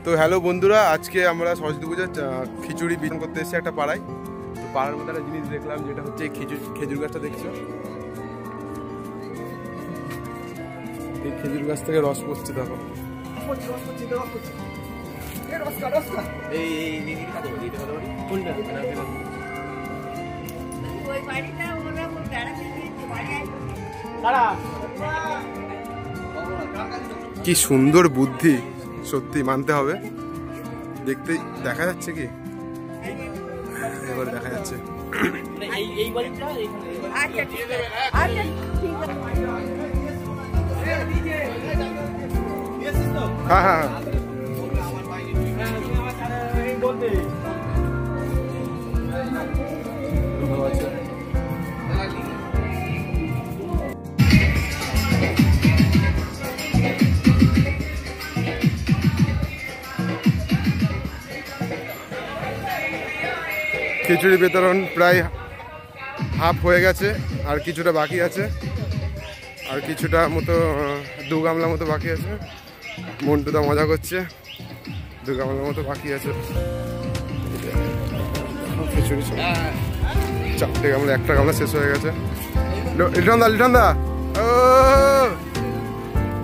তো হ্যালো বন্ধুরা, আজকে আমরা সরস্বতী পূজার খিচুড়ি বিতরণ করতে এসেছি একটা পাড়ায়। তো পাড়ার মধ্যে একটা জিনিস দেখলাম, যেটা হচ্ছে এই খেজুর গাছটা দেখছো। এই খেজুর গাছ থেকে রস পড়ছে, দেখো। কি সুন্দর বুদ্ধি, সত্যি মানতে হবে। দেখতে দেখা যাচ্ছে কি, এবারে দেখা যাচ্ছে। হ্যাঁ হ্যাঁ খিচুড়ি বিতরণ প্রায় হাফ হয়ে গেছে, আর কিছুটা বাকি আছে, আর কিছুটা মতো 2 গামলা মতো বাকি আছে। মন্টুদা মজা করছে, 2 গামলার মতো বাকি আছে খিচুড়ি। 4টে গামলা, 1টা গামলা শেষ হয়ে গেছে। লিটন দা ও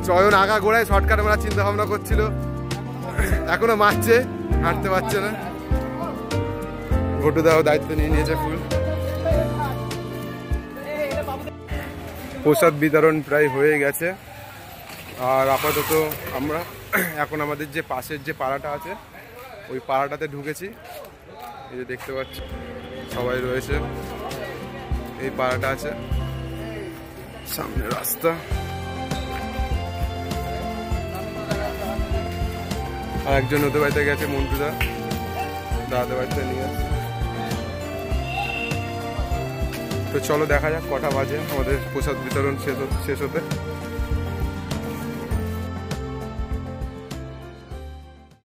চয়ন আগা গোড়ায় শর্টকাট মারা চিন্তা ভাবনা করছিল, এখনো মারছে, হাঁটতে পারছে না। ঘটুদাও দায়িত্ব নিয়ে নিয়েছে ফুল। প্রসাদ বিতরণ প্রায় হয়ে গেছে, আর আপাতত আমরা এখন আমাদের যে পাশের যে পাড়াটা আছে ওই পাড়াটাতে ঢুকেছি। এই যে দেখতে পাচ্ছি সবাই রয়েছে, এই পাড়াটা আছে, সামনে রাস্তা। আর একজন ওদের বাড়িতে গেছে, মন্টুদা দাদাদের বাড়িতে নিয়ে আসছে। তো চলো দেখা যাক কটা বাজে আমাদের প্রসাদ বিতরণ শেষ হতে।